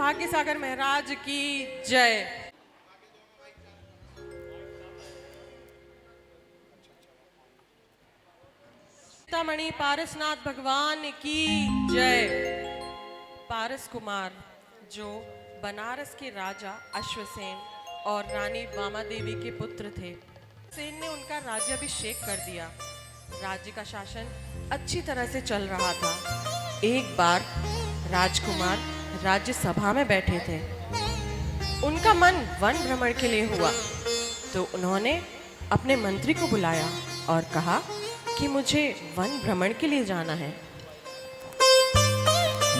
भाग्य सागर महाराज की जय। चिंतामणि पारसनाथ भगवान की जय। पारस कुमार जो बनारस के राजा अश्वसेन और रानी वामा देवी के पुत्र थे, सेन ने उनका राज्याभिषेक कर दिया। राज्य का शासन अच्छी तरह से चल रहा था। एक बार राजकुमार राज्यसभा में बैठे थे। उनका मन वन भ्रमण के लिए हुआ, तो उन्होंने अपने मंत्री को बुलाया और कहा कि मुझे वन भ्रमण के लिए जाना है।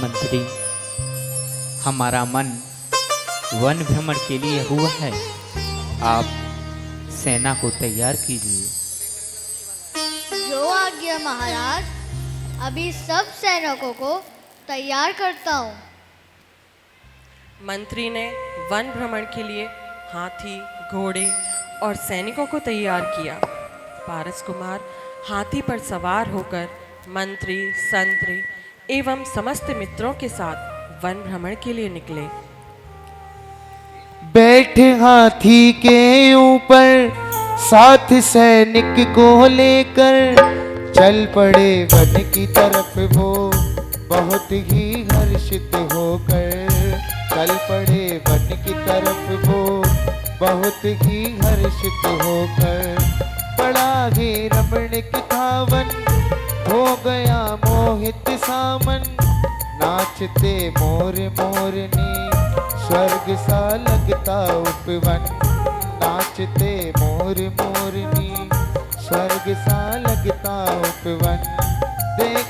मंत्री, हमारा मन वन भ्रमण के लिए हुआ है। आप सेना को तैयार कीजिए। जो आज्ञा महाराज, अभी सब सैनिकों को तैयार करता हूँ। मंत्री ने वन भ्रमण के लिए हाथी, घोड़े और सैनिकों को तैयार किया। पारस कुमार हाथी पर सवार होकर मंत्री, संतरी एवं समस्त मित्रों के साथ वन भ्रमण के लिए निकले। बैठे हाथी के ऊपर साथ सैनिक को लेकर चल पड़े वन की तरफ वो बहुत ही हर्षित होकर। चल पड़े वन की तरफ वो बहुत ही हर्षित होकर। बड़ा ही रमणीक था वन, हो गया मोहित सामन। नाचते मोर मोरनी स्वर्ग सा लगता उपवन। नाचते मोर मोरनी स्वर्ग सा लगता उपवन। देख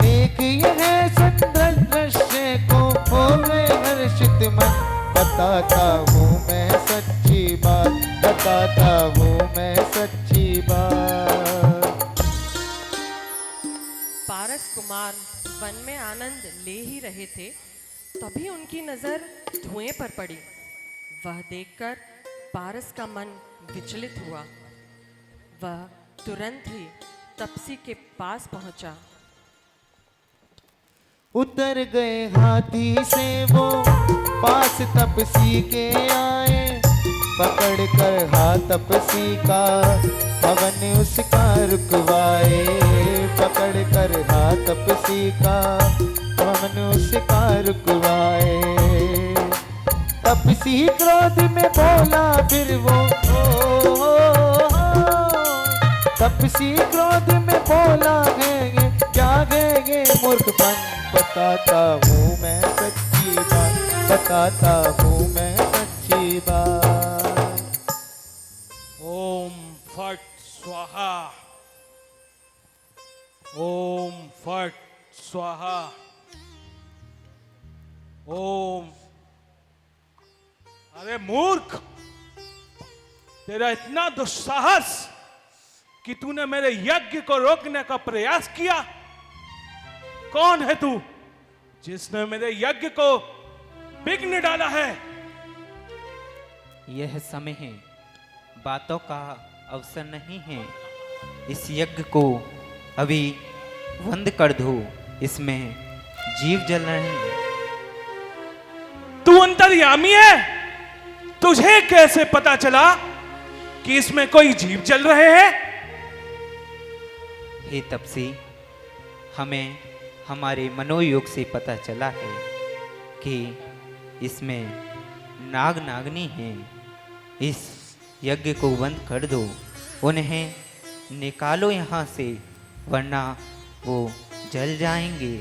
देख यह सुंदर दृश्य को होवे हर्षित मन। बताता हूँ मैं सच्ची बात, बताता हूँ मैं सच्ची बात। पारस कुमार वन में आनंद ले ही रहे थे, तभी उनकी नजर धुएं पर पड़ी। वह देखकर पारस का मन विचलित हुआ। वह तुरंत ही तपसी के पास पहुंचा। उतर गए हाथी से वो पास तपसी के आए। पकड़ कर हाथ तपसी का पवन उसका रुकवाए। पकड़ कर हाथ तपसी का पवन उसका रुकवाए। तपसी क्रोध में बोला फिर वो तपसी क्रोध में बोला है ये क्या है ये मूर्खपन। बताता हूँ मैं सच्ची बात, बताता हूँ मैं सच्ची बात। ओम फट स्वाहा, ओम फट स्वाहा, ओम। अरे मूर्ख, तेरा इतना दुस्साहस कि तूने मेरे यज्ञ को रोकने का प्रयास किया। कौन है तू जिसने मेरे यज्ञ को विघ्न डाला है? यह समय है, बातों का अवसर नहीं है। इस यज्ञ को अभी बंद कर दो, इसमें जीव जल रहे हैं। तू अंतर्यामी है, तुझे कैसे पता चला कि इसमें कोई जीव जल रहे हैं? हे तपसी, हमें हमारे मनोयोग से पता चला है कि इसमें नाग नागनी हैं। इस यज्ञ को बंद कर दो, उन्हें निकालो यहाँ से, वरना वो जल जाएंगे।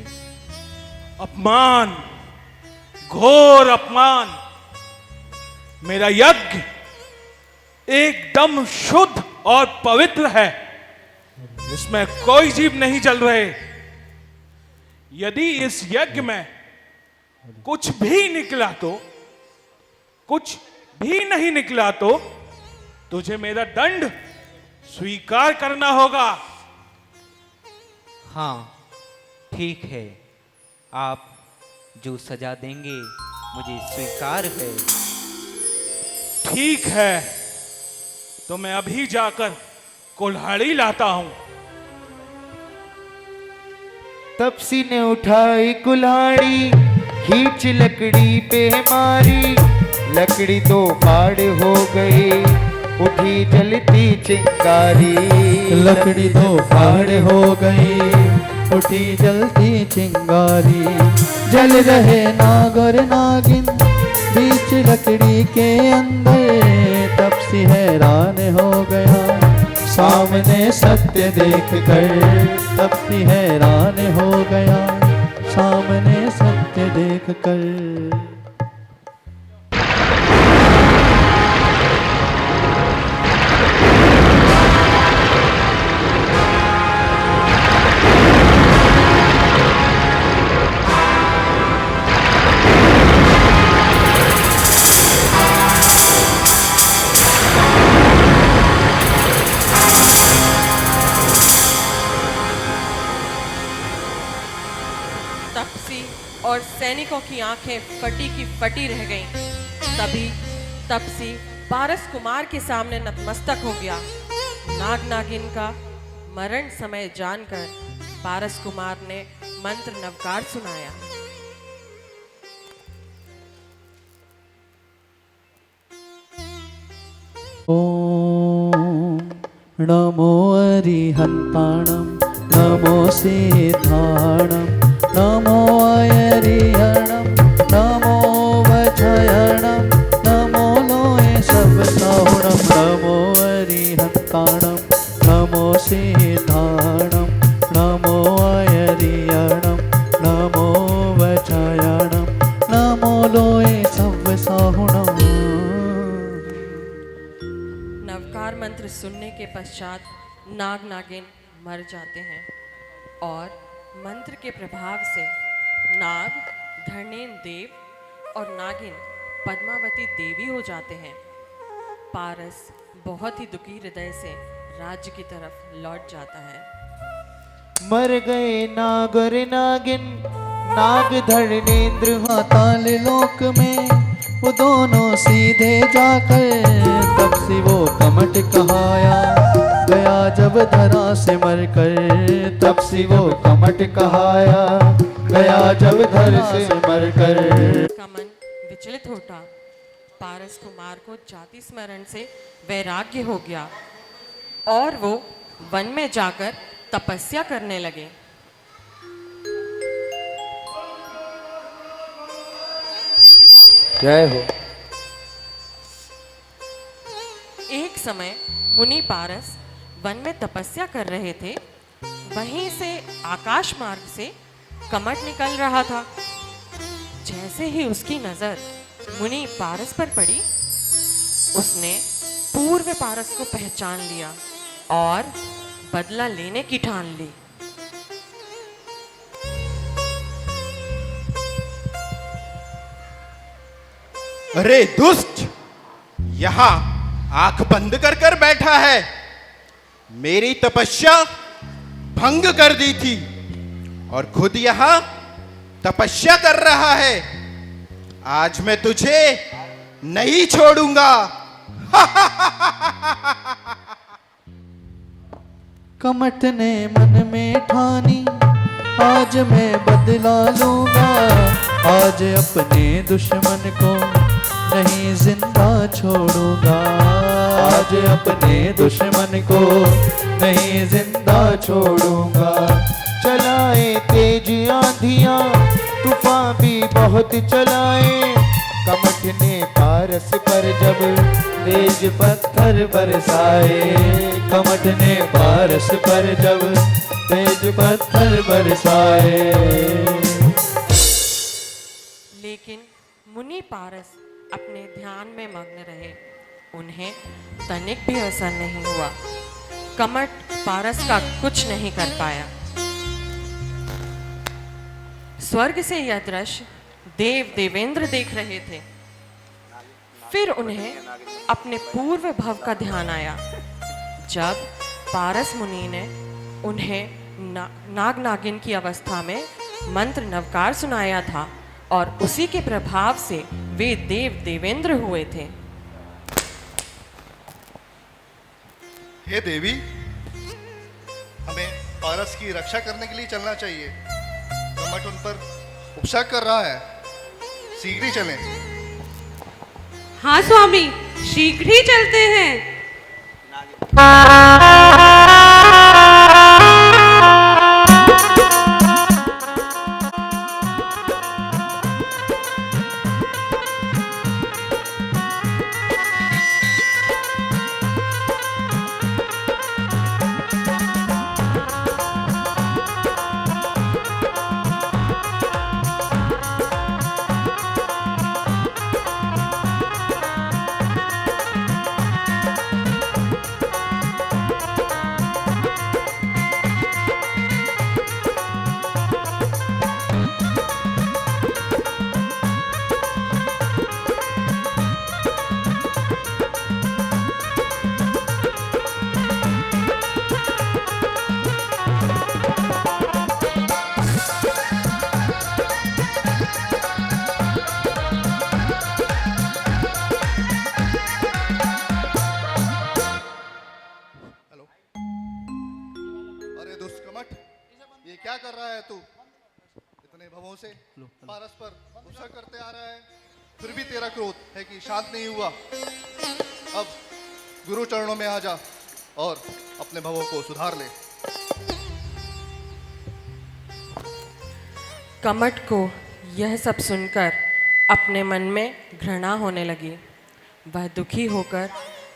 अपमान, घोर अपमान। मेरा यज्ञ एकदम शुद्ध और पवित्र है, इसमें कोई जीव नहीं जल रहे। यदि इस यज्ञ में कुछ भी निकला तो, कुछ भी नहीं निकला तो तुझे मेरा दंड स्वीकार करना होगा। हाँ ठीक है, आप जो सजा देंगे मुझे स्वीकार है। ठीक है, तो मैं अभी जाकर कुल्हाड़ी लाता हूं। तपसी ने उठाई कुल्हाड़ी खींच लकड़ी पे मारी, लकड़ी तो फाड़ हो गई, उठी जलती चिंगारी। लकड़ी तो फाड़ हो गई, उठी जलती चिंगारी। जल रहे नाग और नागिन बीच लकड़ी के अंदर, तपसी हैरान हो गया सामने सत्य देख कर। तपसी हैरान हो गया सामने सत्य देख कर। तपसी और सैनिकों की आंखें फटी की फटी रह गईं। तभी तपसी पारस कुमार के सामने नतमस्तक हो गया। नाग नागिन का मरण समय जानकर पारस कुमार ने मंत्र नवकार सुनाया। ओम नमो अरिहंताणं नमो सिद्धाणं नमो अयरिहणं नमो वचयणं नमो लोये सबसाहुणं नमो अरिहंताणं नमो सिद्धाणं नमो अयरिहणं नमो वचयणं नमो लोये सबसाहुणं। नवकार मंत्र सुनने के पश्चात नाग नागिन मर जाते हैं और मंत्र के प्रभाव से नाग धर्णेन देव और नागिन पद्मावती देवी हो जाते हैं। पारस बहुत ही दुखी हृदय से राज्य की तरफ लौट जाता है। मर गए नाग और नागिन, नाग धर्मेंद्र पाताल लोक में वो दोनों सीधे जाकर, तब से वो कमट कहाया गया जब धरा से मरकर। तब से वो कमट कहाया गया जब धर से मरकर। का मन विचलित होता। पारस कुमार को जाति स्मरण से वैराग्य हो गया और वो वन में जाकर तपस्या करने लगे। जय हो। एक समय मुनि पारस वन में तपस्या कर रहे थे। वहीं से आकाश मार्ग से कमट निकल रहा था। जैसे ही उसकी नजर मुनि पारस पर पड़ी, उसने पूर्व पारस को पहचान लिया और बदला लेने की ठान ली। अरे दुष्ट, यहाँ आंख बंद कर कर बैठा है। मेरी तपस्या भंग कर दी थी और खुद यहाँ तपस्या कर रहा है। आज मैं तुझे नहीं छोड़ूंगा। कमट ने मन में ठानी, आज मैं बदला लूंगा। आज अपने दुश्मन को नहीं जिंदा छोड़ूंगा। आज अपने दुश्मन को नहीं जिंदा छोड़ूंगा। चलाए तेज आंधियां, तूफान भी बहुत चलाए। कमट ने पारस पर जब तेज पत्थर बरसाए। कमट ने पारस पर जब तेज पत्थर बरसाए। लेकिन मुनि पारस अपने ध्यान में मग्न रहे। उन्हें तनिक भी असर नहीं हुआ। कमट पारस का कुछ नहीं कर पाया। स्वर्ग से यह दृश्य देव देवेंद्र देख रहे थे। फिर उन्हें अपने पूर्व भव का ध्यान आया, जब पारस मुनि ने उन्हें नाग नागिन की अवस्था में मंत्र नवकार सुनाया था और उसी के प्रभाव से वे देव देवेंद्र हुए थे। हे देवी, हमें पारस की रक्षा करने के लिए चलना चाहिए। कमट उन पर उपसा कर रहा है। शीघ्र ही चलें। हाँ स्वामी, शीघ्र ही चलते हैं। अरे दुष्ट कमठ, ये क्या कर रहा है तू? इतने भवों से पारस पर गुस्सा करते आ रहा है, फिर भी तेरा क्रोध है कि शांत नहीं हुआ। अब गुरु चरणों में आ जा और अपने भवों को सुधार ले। कमट को यह सब सुनकर अपने मन में घृणा होने लगी। वह दुखी होकर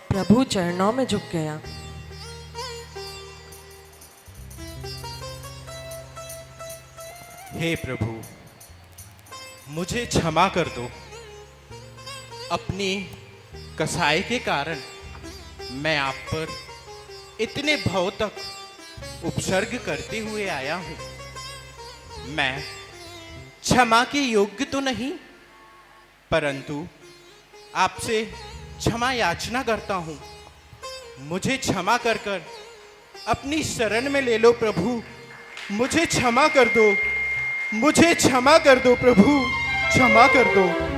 प्रभु चरणों में झुक गया। हे प्रभु, मुझे क्षमा कर दो। अपनी कसाई के कारण मैं आप पर इतने भाव तक उपसर्ग करते हुए आया हूं। मैं क्षमा के योग्य तो नहीं, परंतु आपसे क्षमा याचना करता हूं। मुझे क्षमा कर अपनी शरण में ले लो प्रभु। मुझे क्षमा कर दो, मुझे क्षमा कर दो प्रभु, क्षमा कर दो।